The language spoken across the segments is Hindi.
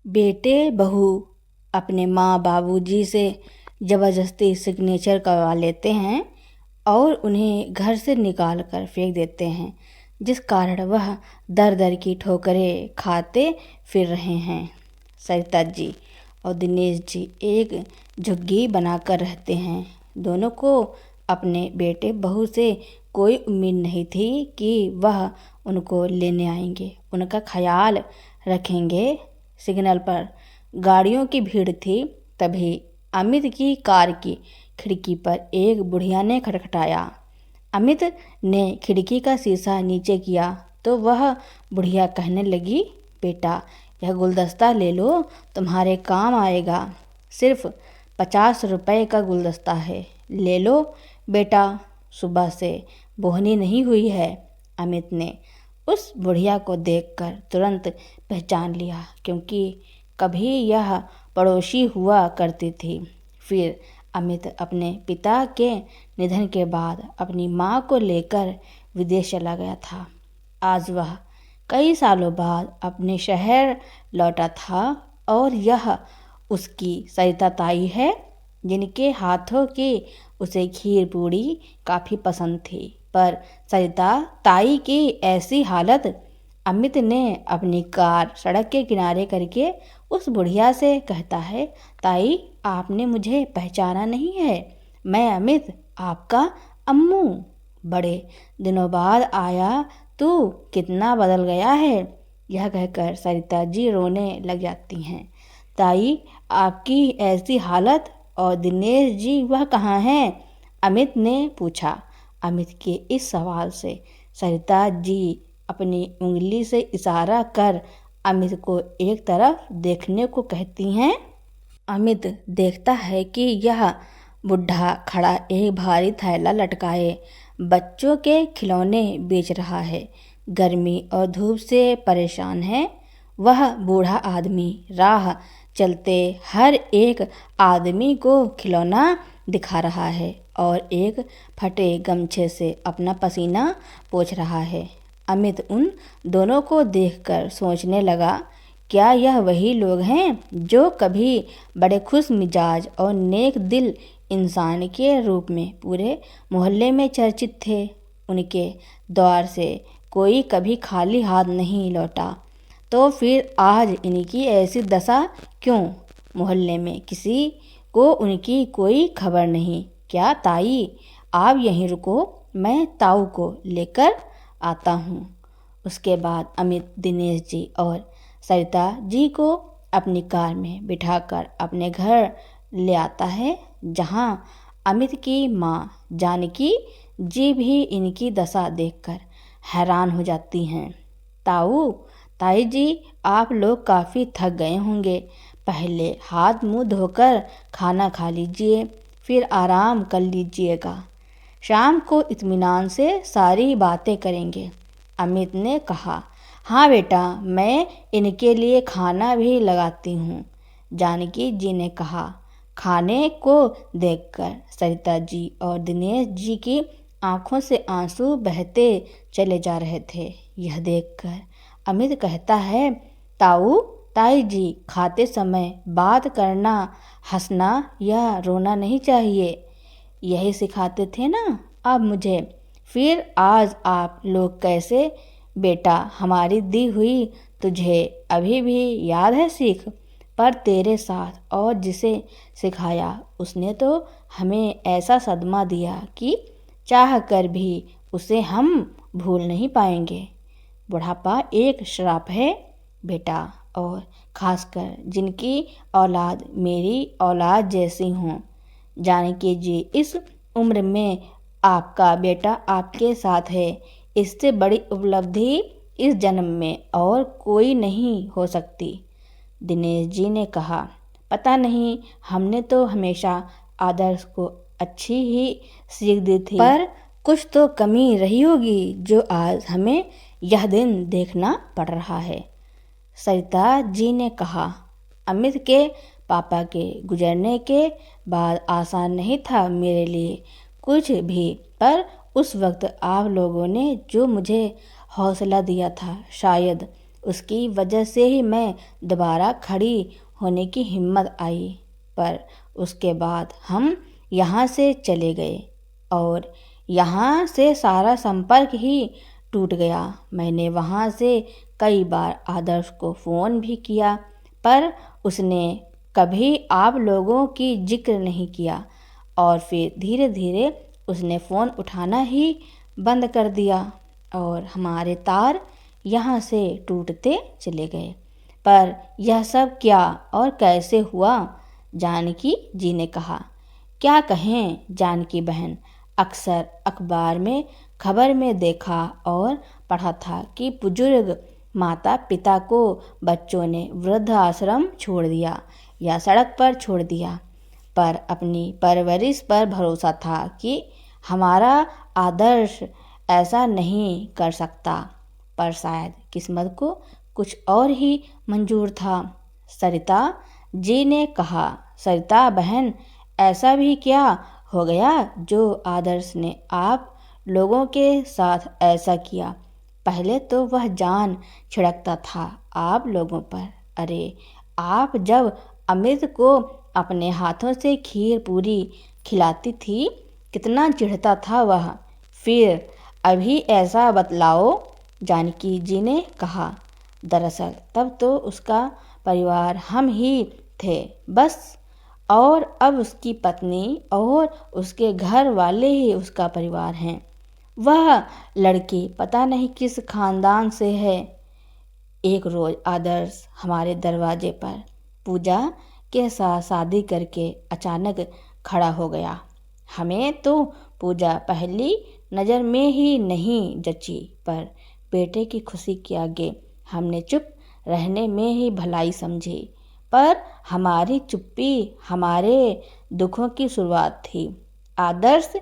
बेटे बहू अपने माँ बाबूजी से ज़बरदस्ती सिग्नेचर करवा लेते हैं और उन्हें घर से निकाल कर फेंक देते हैं, जिस कारण वह दर दर की ठोकरें खाते फिर रहे हैं। सरिता जी और दिनेश जी एक झुग्गी बनाकर रहते हैं। दोनों को अपने बेटे बहू से कोई उम्मीद नहीं थी कि वह उनको लेने आएंगे, उनका ख्याल रखेंगे। सिग्नल पर गाड़ियों की भीड़ थी। तभी अमित की कार की खिड़की पर एक बुढ़िया ने खटखटाया। अमित ने खिड़की का शीशा नीचे किया तो वह बुढ़िया कहने लगी, बेटा यह गुलदस्ता ले लो, तुम्हारे काम आएगा। सिर्फ 50 रुपए का गुलदस्ता है, ले लो बेटा, सुबह से बोहनी नहीं हुई है। अमित ने उस बुढ़िया को देखकर तुरंत पहचान लिया, क्योंकि कभी यह पड़ोसी हुआ करती थी। फिर अमित अपने पिता के निधन के बाद अपनी माँ को लेकर विदेश चला गया था। आज वह कई सालों बाद अपने शहर लौटा था और यह उसकी सरिता ताई है, जिनके हाथों की उसे खीर पूड़ी काफ़ी पसंद थी। पर सरिता ताई की ऐसी हालत, अमित ने अपनी कार सड़क के किनारे करके उस बुढ़िया से कहता है, ताई आपने मुझे पहचाना नहीं है, मैं अमित आपका अम्मू, बड़े दिनों बाद आया, तू कितना बदल गया है। यह कहकर सरिता जी रोने लग जाती हैं। ताई आपकी ऐसी हालत, और दिनेश जी वह कहाँ हैं? अमित ने पूछा। अमित के इस सवाल से सरिता जी अपनी उंगली से इशारा कर अमित को एक तरफ देखने को कहती हैं। अमित देखता है कि यह बुढ़ा खड़ा एक भारी थैला लटकाए बच्चों के खिलौने बेच रहा है। गर्मी और धूप से परेशान है। वह बूढ़ा आदमी राह चलते हर एक आदमी को खिलौना दिखा रहा है और एक फटे गमछे से अपना पसीना पोंछ रहा है। अमित उन दोनों को देखकर सोचने लगा, क्या यह वही लोग हैं जो कभी बड़े खुश मिजाज और नेक दिल इंसान के रूप में पूरे मोहल्ले में चर्चित थे। उनके द्वार से कोई कभी खाली हाथ नहीं लौटा, तो फिर आज इनकी ऐसी दशा क्यों? मोहल्ले में किसी को उनकी कोई खबर नहीं। क्या ताई आप यहीं रुको, मैं ताऊ को लेकर आता हूँ। उसके बाद अमित दिनेश जी और सरिता जी को अपनी कार में बिठाकर अपने घर ले आता है, जहाँ अमित की माँ जानकी जी भी इनकी दशा देखकर हैरान हो जाती हैं। ताऊ ताई जी आप लोग काफ़ी थक गए होंगे, पहले हाथ मुंह धोकर खाना खा लीजिए, फिर आराम कर लीजिएगा, शाम को इत्मीनान से सारी बातें करेंगे। अमित ने कहा, हाँ बेटा, मैं इनके लिए खाना भी लगाती हूँ। जानकी जी ने कहा। खाने को देखकर सरिता जी और दिनेश जी की आंखों से आंसू बहते चले जा रहे थे। यह देखकर अमित कहता है, ताऊ ताई जी खाते समय बात करना, हंसना या रोना नहीं चाहिए, यही सिखाते थे ना अब मुझे। फिर आज आप लोग कैसे? बेटा हमारी दी हुई तुझे अभी भी याद है सीख, पर तेरे साथ और जिसे सिखाया उसने तो हमें ऐसा सदमा दिया कि चाह कर भी उसे हम भूल नहीं पाएंगे। बुढ़ापा एक श्राप है बेटा, और खासकर जिनकी औलाद मेरी औलाद जैसी हों। जानकी जी इस उम्र में आपका बेटा आपके साथ है, इससे बड़ी उपलब्धि इस जन्म में और कोई नहीं हो सकती। दिनेश जी ने कहा, पता नहीं, हमने तो हमेशा आदर्श को अच्छी ही सीख दी थी, पर कुछ तो कमी रही होगी जो आज हमें यह दिन देखना पड़ रहा है। सरिता जी ने कहा, अमित के पापा के गुजरने के बाद आसान नहीं था मेरे लिए कुछ भी, पर उस वक्त आप लोगों ने जो मुझे हौसला दिया था, शायद उसकी वजह से ही मैं दोबारा खड़ी होने की हिम्मत आई। पर उसके बाद हम यहाँ से चले गए और यहाँ से सारा संपर्क ही टूट गया। मैंने वहाँ से कई बार आदर्श को फ़ोन भी किया, पर उसने कभी आप लोगों की जिक्र नहीं किया और फिर धीरे धीरे उसने फ़ोन उठाना ही बंद कर दिया और हमारे तार यहाँ से टूटते चले गए। पर यह सब क्या और कैसे हुआ? जानकी जी ने कहा। क्या कहें जानकी बहन, अक्सर अखबार में खबर में देखा और पढ़ा था कि बुजुर्ग माता पिता को बच्चों ने वृद्ध आश्रम छोड़ दिया या सड़क पर छोड़ दिया। पर अपनी परवरिश पर भरोसा था कि हमारा आदर्श ऐसा नहीं कर सकता, पर शायद किस्मत को कुछ और ही मंजूर था। सरिता जी ने कहा। सरिता बहन, ऐसा भी क्या हो गया जो आदर्श ने आप लोगों के साथ ऐसा किया? पहले तो वह जान छिड़कता था आप लोगों पर। अरे, आप जब अमित को अपने हाथों से खीर पूरी खिलाती थी, कितना चिढ़ता था वह। फिर अभी ऐसा बतलाओ, जानकी जी ने कहा। दरअसल तब तो उसका परिवार हम ही थे बस, और अब उसकी पत्नी और उसके घर वाले ही उसका परिवार हैं। वह लड़की पता नहीं किस खानदान से है। एक रोज़ आदर्श हमारे दरवाजे पर पूजा के साथ शादी करके अचानक खड़ा हो गया। हमें तो पूजा पहली नज़र में ही नहीं जची, पर बेटे की खुशी के आगे हमने चुप रहने में ही भलाई समझी। पर हमारी चुप्पी हमारे दुखों की शुरुआत थी। आदर्श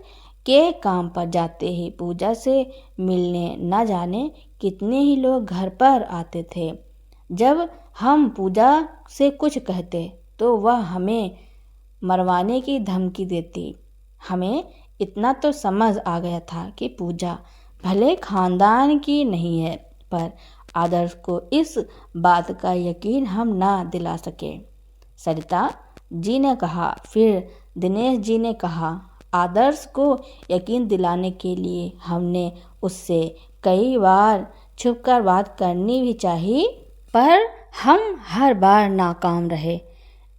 के काम पर जाते ही पूजा से मिलने न जाने कितने ही लोग घर पर आते थे। जब हम पूजा से कुछ कहते तो वह हमें मरवाने की धमकी देती। हमें इतना तो समझ आ गया था कि पूजा भले खानदान की नहीं है, पर आदर्श को इस बात का यकीन हम ना दिला सके। सरिता जी ने कहा। फिर दिनेश जी ने कहा। आदर्श को यकीन दिलाने के लिए हमने उससे कई बार छुपकर बात करनी भी चाहिए, पर हम हर बार नाकाम रहे।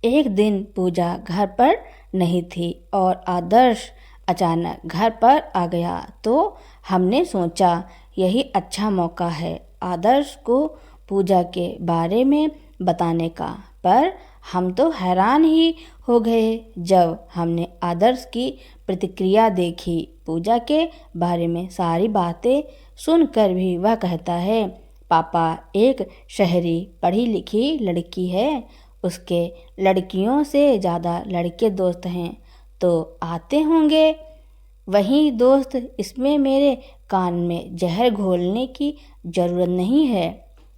एक दिन पूजा घर पर नहीं थी और आदर्श अचानक घर पर आ गया, तो हमने सोचा यही अच्छा मौका है आदर्श को पूजा के बारे में बताने का। पर हम तो हैरान ही हो गए जब हमने आदर्श की प्रतिक्रिया देखी। पूजा के बारे में सारी बातें सुनकर भी वह कहता है, पापा एक शहरी पढ़ी लिखी लड़की है, उसके लड़कियों से ज़्यादा लड़के दोस्त हैं तो आते होंगे। वही दोस्त, इसमें मेरे कान में जहर घोलने की ज़रूरत नहीं है।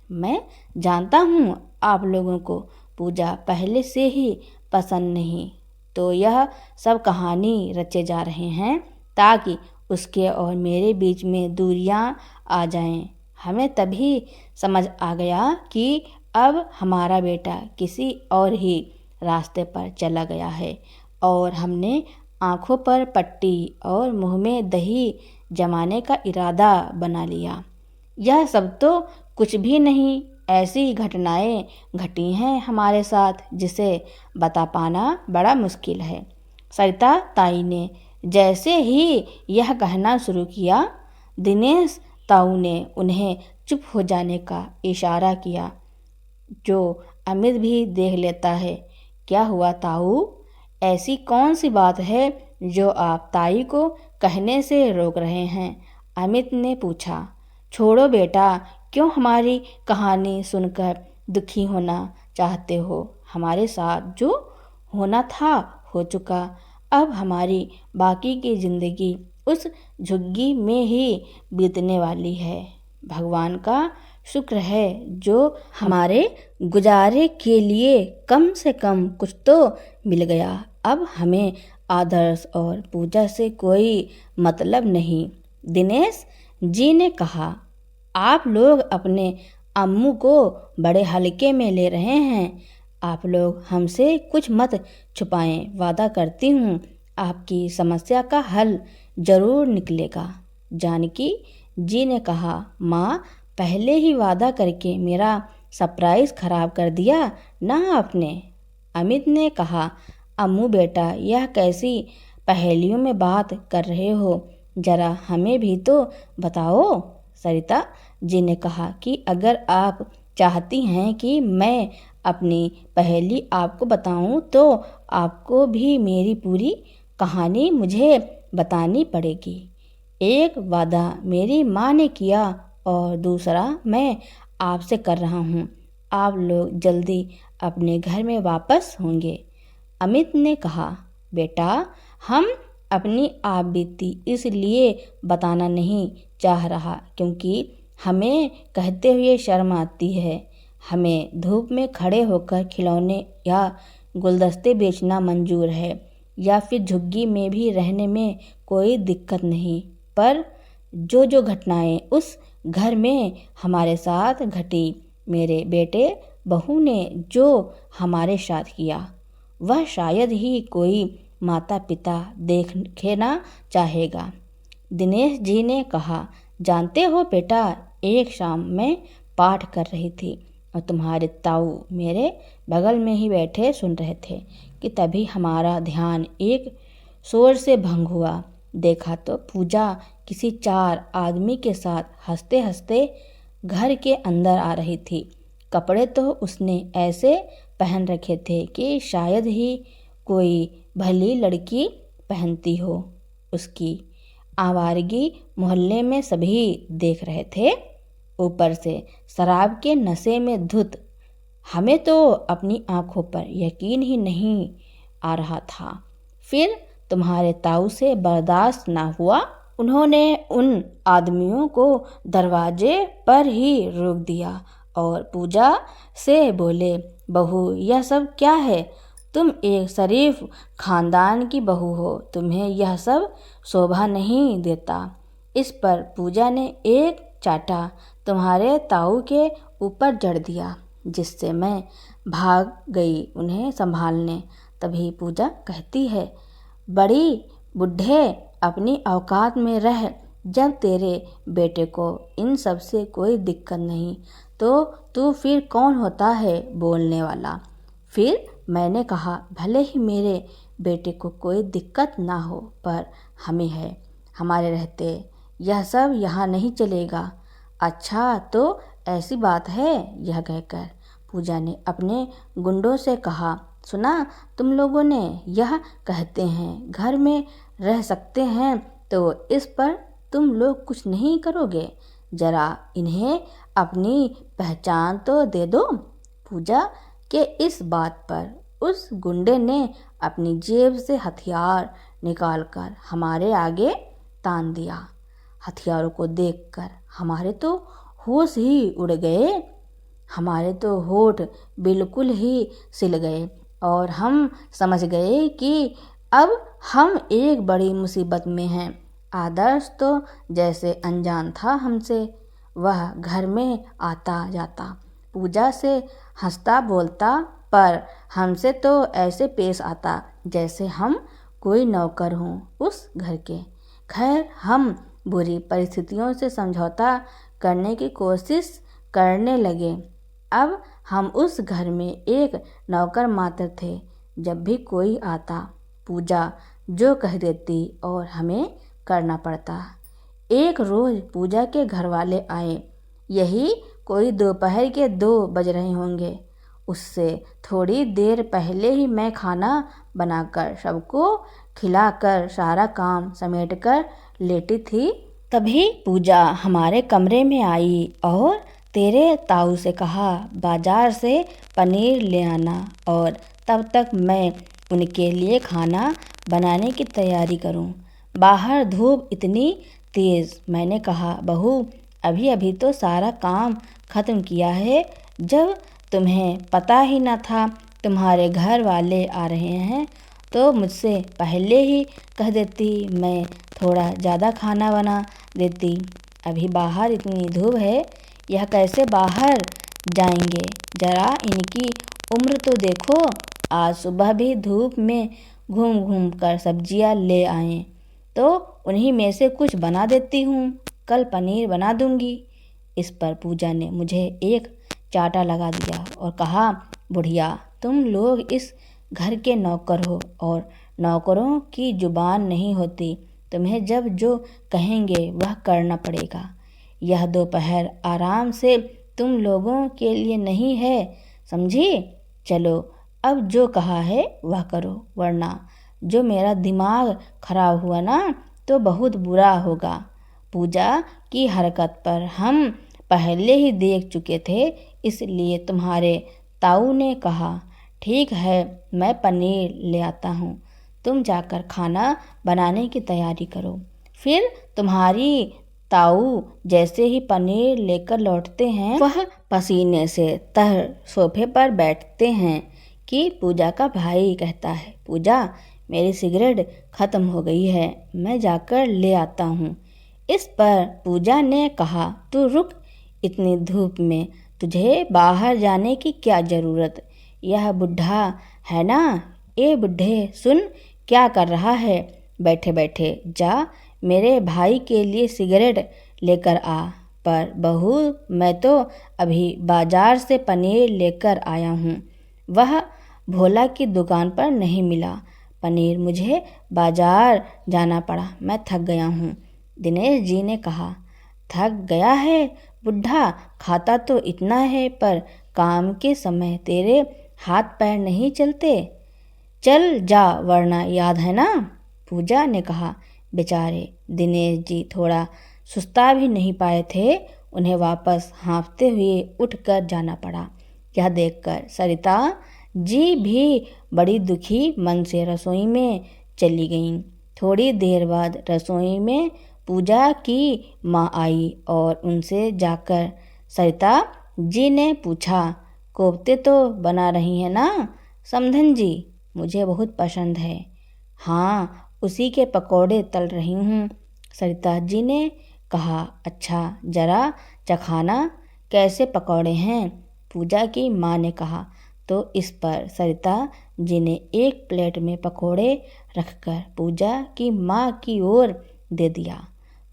मैं जानता हूँ आप लोगों को पूजा पहले से ही पसंद नहीं, तो यह सब कहानी रचे जा रहे हैं ताकि उसके और मेरे बीच में दूरियां आ जाएं। हमें तभी समझ आ गया कि अब हमारा बेटा किसी और ही रास्ते पर चला गया है और हमने आँखों पर पट्टी और मुंह में दही जमाने का इरादा बना लिया। यह सब तो कुछ भी नहीं, ऐसी घटनाएं घटी हैं हमारे साथ जिसे बता पाना बड़ा मुश्किल है। सरिता ताई ने जैसे ही यह कहना शुरू किया, दिनेश ताऊ ने उन्हें चुप हो जाने का इशारा किया, जो अमित भी देख लेता है। क्या हुआ ताऊ? ऐसी कौन सी बात है जो आप ताई को कहने से रोक रहे हैं? अमित ने पूछा। छोड़ो बेटा, क्यों हमारी कहानी सुनकर दुखी होना चाहते हो? हमारे साथ जो होना था हो चुका। अब हमारी बाकी की ज़िंदगी उस झुग्गी में ही बीतने वाली है। भगवान का शुक्र है जो हमारे गुजारे के लिए कम से कम कुछ तो मिल गया। अब हमें आदर्श और पूजा से कोई मतलब नहीं। दिनेश जी ने कहा। आप लोग अपने अम्मू को बड़े हल्के में ले रहे हैं। आप लोग हमसे कुछ मत छुपाएं, वादा करती हूँ आपकी समस्या का हल जरूर निकलेगा। जानकी जी ने कहा, माँ, पहले ही वादा करके मेरा सरप्राइज खराब कर दिया ना आपने। अमित ने कहा, अम्मू बेटा, यह कैसी पहेलियों में बात कर रहे हो, जरा हमें भी तो बताओ। सरिता जी ने कहा कि अगर आप चाहती हैं कि मैं अपनी पहेली आपको बताऊं तो आपको भी मेरी पूरी कहानी मुझे बतानी पड़ेगी। एक वादा मेरी माँ ने किया और दूसरा मैं आपसे कर रहा हूँ। आप लोग जल्दी अपने घर में वापस होंगे। अमित ने कहा, बेटा, हम अपनी आप बीती इसलिए बताना नहीं चाह रहा क्योंकि हमें कहते हुए शर्म आती है। हमें धूप में खड़े होकर खिलौने या गुलदस्ते बेचना मंजूर है या फिर झुग्गी में भी रहने में कोई दिक्कत नहीं, पर जो जो घटनाएं उस घर में हमारे साथ घटी, मेरे बेटे बहू ने जो हमारे साथ किया, वह शायद ही कोई माता पिता देखना चाहेगा। दिनेश जी ने कहा, जानते हो बेटा, एक शाम मैं पाठ कर रही थी और तुम्हारे ताऊ मेरे बगल में ही बैठे सुन रहे थे कि तभी हमारा ध्यान एक शोर से भंग हुआ। देखा तो पूजा किसी 4 आदमी के साथ हंसते हंसते घर के अंदर आ रही थी। कपड़े तो उसने ऐसे पहन रखे थे कि शायद ही कोई भली लड़की पहनती हो। उसकी आवारगी मोहल्ले में सभी देख रहे थे। ऊपर से शराब के नशे में धुत हमें तो अपनी आंखों पर यकीन ही नहीं आ रहा था। फिर तुम्हारे ताऊ से बर्दाश्त ना हुआ। उन्होंने उन आदमियों को दरवाजे पर ही रोक दिया और पूजा से बोले, बहू, यह सब क्या है? तुम एक शरीफ खानदान की बहू हो, तुम्हें यह सब शोभा नहीं देता। इस पर पूजा ने एक चाटा तुम्हारे ताऊ के ऊपर जड़ दिया, जिससे मैं भाग गई उन्हें संभालने। तभी पूजा कहती है, बड़ी बुढ़े, अपनी औकात में रह। जब तेरे बेटे को इन सब से कोई दिक्कत नहीं तो तू फिर कौन होता है बोलने वाला? फिर मैंने कहा, भले ही मेरे बेटे को कोई दिक्कत ना हो, पर हमें है। हमारे रहते यह सब यहाँ नहीं चलेगा। अच्छा, तो ऐसी बात है। यह कहकर पूजा ने अपने गुंडों से कहा, सुना तुम लोगों ने? यह कहते हैं घर में रह सकते हैं, तो इस पर तुम लोग कुछ नहीं करोगे? जरा इन्हें अपनी पहचान तो दे दो। पूजा के इस बात पर उस गुंडे ने अपनी जेब से हथियार निकालकर हमारे आगे तान दिया। हथियारों को देखकर हमारे तो होश ही उड़ गए। हमारे तो होठ बिल्कुल ही सिल गए और हम समझ गए कि अब हम एक बड़ी मुसीबत में हैं। आदर्श तो जैसे अनजान था हमसे, वह घर में आता जाता, पूजा से हंसता बोलता, पर हमसे तो ऐसे पेश आता जैसे हम कोई नौकर हों उस घर के। खैर, हम बुरी परिस्थितियों से समझौता करने की कोशिश करने लगे। अब हम उस घर में एक नौकर मात्र थे। जब भी कोई आता, पूजा जो कह देती और हमें करना पड़ता। एक रोज पूजा के घर वाले आए। यही कोई दोपहर के 2 बज रहे होंगे। उससे थोड़ी देर पहले ही मैं खाना बनाकर सबको खिलाकर सारा काम समेटकर लेटी थी। तभी पूजा हमारे कमरे में आई और तेरे ताऊ से कहा, बाजार से पनीर ले आना और तब तक मैं उनके लिए खाना बनाने की तैयारी करूं। बाहर धूप इतनी तेज। मैंने कहा, बहू, अभी अभी तो सारा काम खत्म किया है। जब तुम्हें पता ही न था तुम्हारे घर वाले आ रहे हैं तो मुझसे पहले ही कह देती, मैं थोड़ा ज़्यादा खाना बना देती। अभी बाहर इतनी धूप है, यह कैसे बाहर जाएंगे? जरा इनकी उम्र तो देखो। आज सुबह भी धूप में घूम घूम कर सब्जियां ले आए, तो उन्हीं में से कुछ बना देती हूँ। कल पनीर बना दूंगी। इस पर पूजा ने मुझे एक चाटा लगा दिया और कहा, बुढ़िया, तुम लोग इस घर के नौकर हो और नौकरों की जुबान नहीं होती। तुम्हें जब जो कहेंगे वह करना पड़ेगा। यह दोपहर आराम से तुम लोगों के लिए नहीं है, समझी? चलो, अब जो कहा है वह करो, वरना जो मेरा दिमाग खराब हुआ ना तो बहुत बुरा होगा। पूजा की हरकत पर हम पहले ही देख चुके थे, इसलिए तुम्हारे ताऊ ने कहा, ठीक है, मैं पनीर ले आता हूँ, तुम जाकर खाना बनाने की तैयारी करो। फिर तुम्हारी ताऊ जैसे ही पनीर लेकर लौटते हैं, वह पसीने से तर सोफे पर बैठते हैं कि पूजा का भाई कहता है, पूजा, मेरी सिगरेट खत्म हो गई है, मैं जाकर ले आता हूँ। इस पर पूजा ने कहा, तू रुक, इतनी धूप में तुझे बाहर जाने की क्या ज़रूरत? यह बुढ़ा है ना। ए बुढ़े, सुन क्या कर रहा है? बैठे बैठे जा मेरे भाई के लिए सिगरेट लेकर आ। पर बहू, मैं तो अभी बाजार से पनीर लेकर आया हूँ, वह भोला की दुकान पर नहीं मिला। पनीर मुझे बाजार जाना पड़ा, मैं थक गया हूँ। दिनेश जी ने कहा, थक गया है? बुढ़ा खाता तो इतना है, पर काम के समय तेरे हाथ पैर नहीं चलते। चल जा, वरना याद है ना? पूजा ने कहा। बेचारे दिनेश जी थोड़ा सुस्ता भी नहीं पाए थे, उन्हें वापस हाँफते हुए उठकर जाना पड़ा। यह देखकर सरिता जी भी बड़ी दुखी मन से रसोई में चली गईं। थोड़ी देर बाद रसोई में पूजा की माँ आई और उनसे जाकर सरिता जी ने पूछा, कोफ्ते तो बना रही हैं ना? समधन जी, मुझे बहुत पसंद है। हाँ, उसी के पकौड़े तल रही हूँ, सरिता जी ने कहा। अच्छा, जरा चखाना, कैसे पकौड़े हैं? पूजा की माँ ने कहा। तो इस पर सरिता जी ने एक प्लेट में पकौड़े रखकर पूजा की माँ की ओर दे दिया।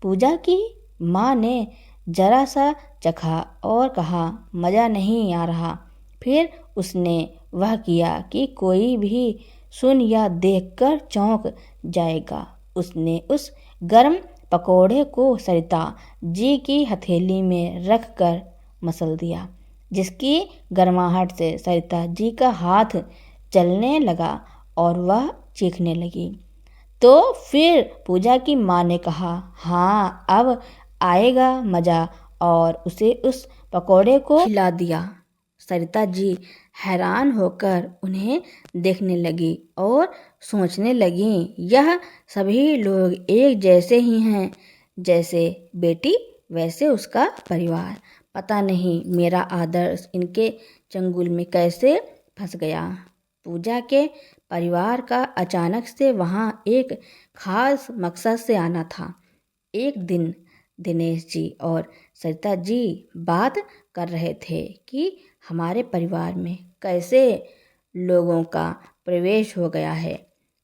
पूजा की माँ ने जरा सा चखा और कहा, मज़ा नहीं आ रहा। फिर उसने वह किया कि कोई भी सुन या देखकर चौंक जाएगा। उसने उस गर्म पकोड़े को सरिता जी की हथेली में रख कर मसल दिया, जिसकी गर्माहट से सरिता जी का हाथ जलने लगा और वह चीखने लगी। तो फिर पूजा की माँ ने कहा, हाँ, अब आएगा मज़ा, और उसे उस पकोड़े को खिला दिया। सरिता जी हैरान होकर उन्हें देखने लगी और सोचने लगीं, यह सभी लोग एक जैसे ही हैं, जैसे बेटी वैसे उसका परिवार। पता नहीं मेरा आदर्श इनके चंगुल में कैसे फंस गया। पूजा के परिवार का अचानक से वहाँ एक खास मकसद से आना था। एक दिन दिनेश जी और सरिता जी बात कर रहे थे कि हमारे परिवार में कैसे लोगों का प्रवेश हो गया है।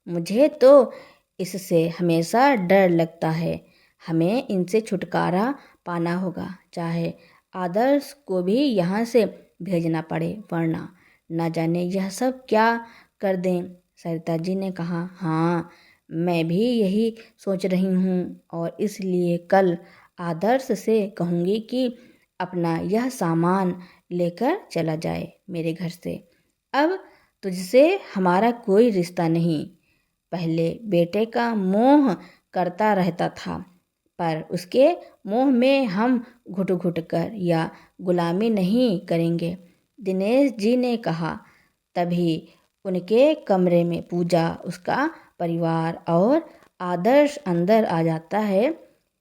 मुझे तो इससे हमेशा डर लगता है। हमें इनसे छुटकारा पाना होगा, चाहे आदर्श को भी यहाँ से भेजना पड़े, वरना न जाने यह सब क्या कर दें। सरिता जी ने कहा, हाँ, मैं भी यही सोच रही हूँ, और इसलिए कल आदर्श से कहूँगी कि अपना यह सामान लेकर चला जाए मेरे घर से। अब तुझसे हमारा कोई रिश्ता नहीं। पहले बेटे का मोह करता रहता था, पर उसके मोह में हम घुट घुट कर या गुलामी नहीं करेंगे, दिनेश जी ने कहा। तभी उनके कमरे में पूजा, उसका परिवार और आदर्श अंदर आ जाता है।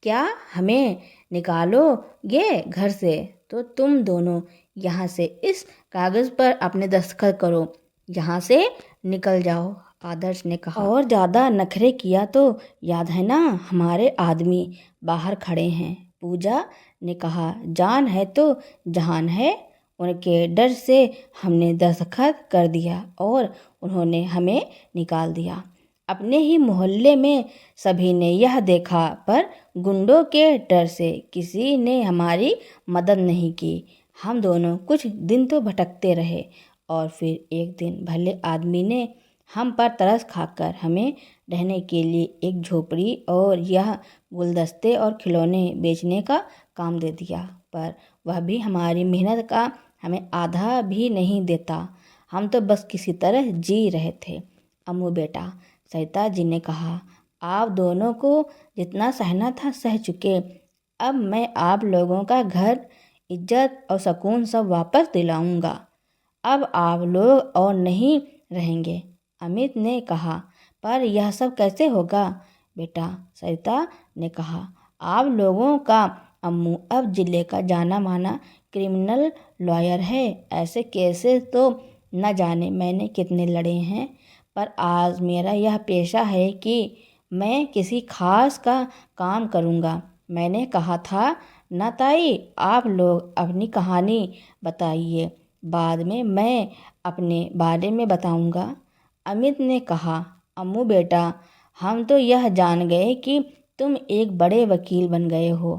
क्या हमें निकालोगे घर से? तो तुम दोनों यहाँ से इस कागज़ पर अपने दस्तखत करो, यहाँ से निकल जाओ, आदर्श ने कहा। और ज़्यादा नखरे किया तो याद है ना, हमारे आदमी बाहर खड़े हैं, पूजा ने कहा, जान है तो जहान है। उनके डर से हमने दस्तखत कर दिया और उन्होंने हमें निकाल दिया। अपने ही मोहल्ले में सभी ने यह देखा, पर गुंडों के डर से किसी ने हमारी मदद नहीं की। हम दोनों कुछ दिन तो भटकते रहे और फिर एक दिन भले आदमी ने हम पर तरस खाकर हमें रहने के लिए एक झोपड़ी और यह गुलदस्ते और खिलौने बेचने का काम दे दिया, पर वह भी हमारी मेहनत का हमें आधा भी नहीं देता। हम तो बस किसी तरह जी रहे थे। अम्मू बेटा, सरिता जी ने कहा, आप दोनों को जितना सहना था सह चुके। अब मैं आप लोगों का घर, इज्जत और सुकून सब वापस दिलाऊंगा। अब आप लोग और नहीं रहेंगे। अमित ने कहा, पर यह सब कैसे होगा बेटा? सरिता ने कहा, आप लोगों का अम्मू अब जिले का जाना माना क्रिमिनल लॉयर है। ऐसे केसेस तो न जाने मैंने कितने लड़े हैं, पर आज मेरा यह पेशा है कि मैं किसी खास का काम करूँगा। मैंने कहा था न ताई, आप लोग अपनी कहानी बताइए, बाद में मैं अपने बारे में बताऊँगा। अमित ने कहा, अम्मू बेटा, हम तो यह जान गए कि तुम एक बड़े वकील बन गए हो,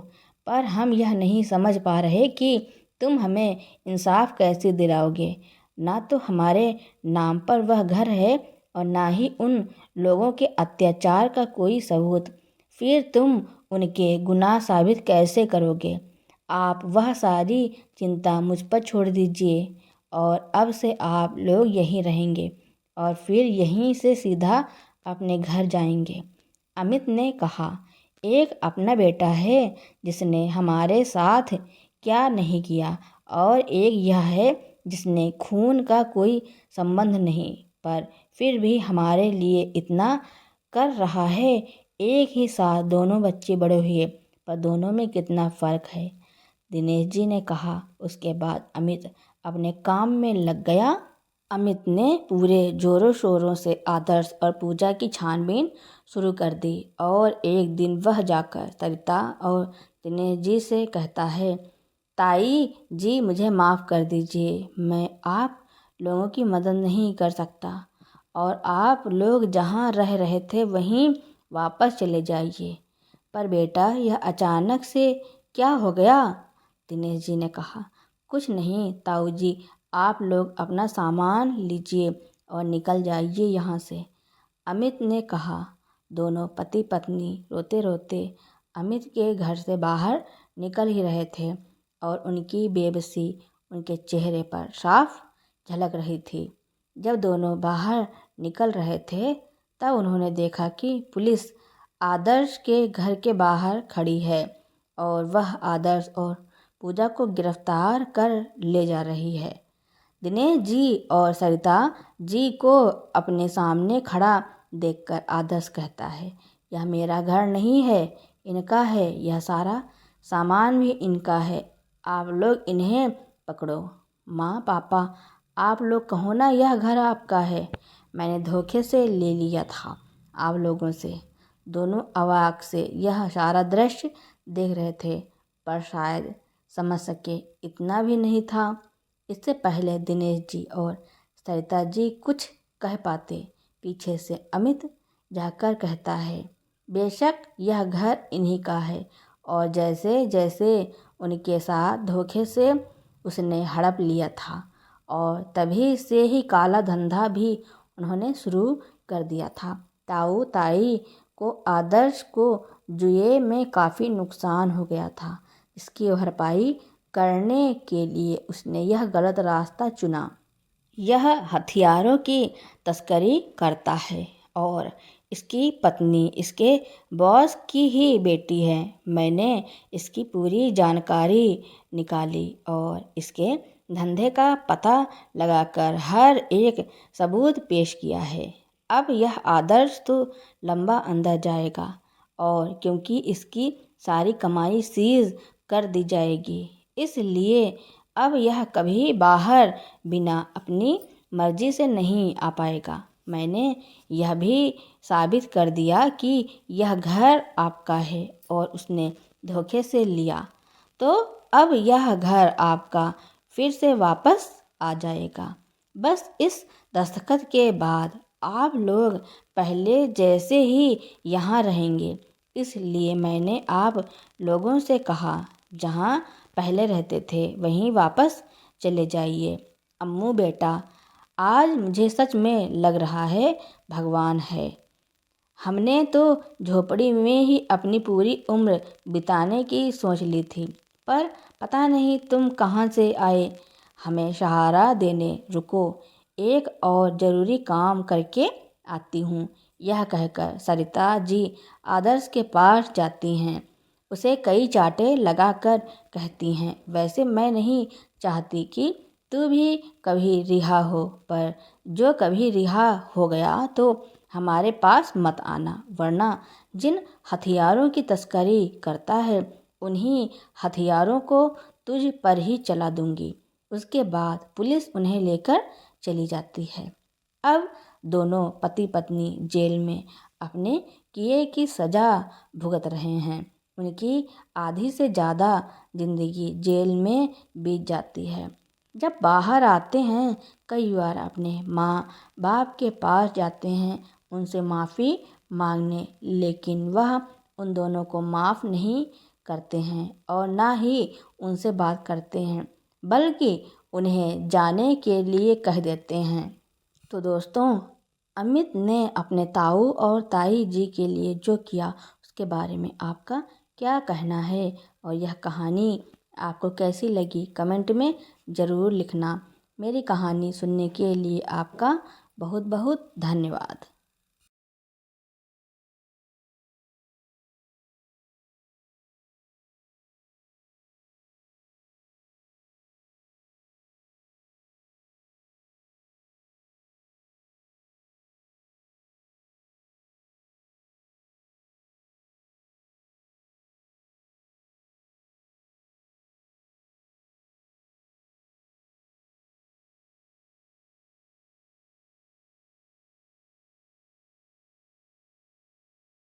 पर हम यह नहीं समझ पा रहे कि तुम हमें इंसाफ कैसे दिलाओगे। ना तो हमारे नाम पर वह घर है और ना ही उन लोगों के अत्याचार का कोई सबूत। फिर तुम उनके गुनाह साबित कैसे करोगे? आप वह सारी चिंता मुझ पर छोड़ दीजिए और अब से आप लोग यहीं रहेंगे और फिर यहीं से सीधा अपने घर जाएंगे। अमित ने कहा, एक अपना बेटा है जिसने हमारे साथ क्या नहीं किया, और एक यह है जिसने खून का कोई संबंध नहीं, पर फिर भी हमारे लिए इतना कर रहा है। एक ही साथ दोनों बच्चे बड़े हुए, पर दोनों में कितना फ़र्क है, दिनेश जी ने कहा। उसके बाद अमित अपने काम में लग गया। अमित ने पूरे जोरों शोरों से आदर्श और पूजा की छानबीन शुरू कर दी और एक दिन वह जाकर सरिता और दिनेश जी से कहता है, ताई जी मुझे माफ़ कर दीजिए, मैं आप लोगों की मदद नहीं कर सकता और आप लोग जहाँ रह रहे थे वहीं वापस चले जाइए। पर बेटा, यह अचानक से क्या हो गया? दिनेश जी ने कहा, कुछ नहीं ताऊ जी, आप लोग अपना सामान लीजिए और निकल जाइए यहाँ से। अमित ने कहा। दोनों पति पत्नी रोते रोते अमित के घर से बाहर निकल ही रहे थे और उनकी बेबसी उनके चेहरे पर साफ झलक रही थी। जब दोनों बाहर निकल रहे थे तब उन्होंने देखा कि पुलिस आदर्श के घर के बाहर खड़ी है और वह आदर्श और पूजा को गिरफ्तार कर ले जा रही है। दिनेश जी और सरिता जी को अपने सामने खड़ा देखकर आदर्श कहता है, यह मेरा घर नहीं है, इनका है। यह सारा सामान भी इनका है। आप लोग इन्हें पकड़ो। माँ पापा, आप लोग कहो ना यह घर आपका है। मैंने धोखे से ले लिया था आप लोगों से। दोनों अवाक से यह सारा दृश्य देख रहे थे, पर शायद समझ सके इतना भी नहीं था। इससे पहले दिनेश जी और सरिता जी कुछ कह पाते, पीछे से अमित जाकर कहता है, बेशक यह घर इन्हीं का है और जैसे जैसे उनके साथ धोखे से उसने हड़प लिया था और तभी से ही काला धंधा भी उन्होंने शुरू कर दिया था। ताऊ ताई को आदर्श को जुए में काफ़ी नुकसान हो गया था। इसकी भरपाई करने के लिए उसने यह गलत रास्ता चुना। यह हथियारों की तस्करी करता है और इसकी पत्नी इसके बॉस की ही बेटी है। मैंने इसकी पूरी जानकारी निकाली और इसके धंधे का पता लगाकर हर एक सबूत पेश किया है। अब यह आदर्श तो लंबा अंदर जाएगा और क्योंकि इसकी सारी कमाई सीज कर दी जाएगी, इसलिए अब यह कभी बाहर बिना अपनी मर्जी से नहीं आ पाएगा। मैंने यह भी साबित कर दिया कि यह घर आपका है और उसने धोखे से लिया तो अब यह घर आपका फिर से वापस आ जाएगा। बस इस दस्तखत के बाद आप लोग पहले जैसे ही यहाँ रहेंगे। इसलिए मैंने आप लोगों से कहा जहाँ पहले रहते थे वहीं वापस चले जाइए। अम्मू बेटा, आज मुझे सच में लग रहा है भगवान है। हमने तो झोपड़ी में ही अपनी पूरी उम्र बिताने की सोच ली थी, पर पता नहीं तुम कहाँ से आए हमें सहारा देने। रुको, एक और ज़रूरी काम करके आती हूँ। यह कहकर सरिता जी आदर्श के पास जाती हैं। उसे कई चांटे लगाकर कहती हैं, वैसे मैं नहीं चाहती कि तू भी कभी रिहा हो, पर जो कभी रिहा हो गया तो हमारे पास मत आना, वरना जिन हथियारों की तस्करी करता है उन्हीं हथियारों को तुझ पर ही चला दूंगी। उसके बाद पुलिस उन्हें लेकर चली जाती है। अब दोनों पति पत्नी जेल में अपने किए की सज़ा भुगत रहे हैं। उनकी आधी से ज़्यादा जिंदगी जेल में बीत जाती है। जब बाहर आते हैं कई बार अपने माँ बाप के पास जाते हैं उनसे माफ़ी मांगने, लेकिन वह उन दोनों को माफ़ नहीं करते हैं और ना ही उनसे बात करते हैं, बल्कि उन्हें जाने के लिए कह देते हैं। तो दोस्तों, अमित ने अपने ताऊ और ताई जी के लिए जो किया उसके बारे में आपका क्या कहना है और यह कहानी आपको कैसी लगी कमेंट में ज़रूर लिखना। मेरी कहानी सुनने के लिए आपका बहुत बहुत धन्यवाद।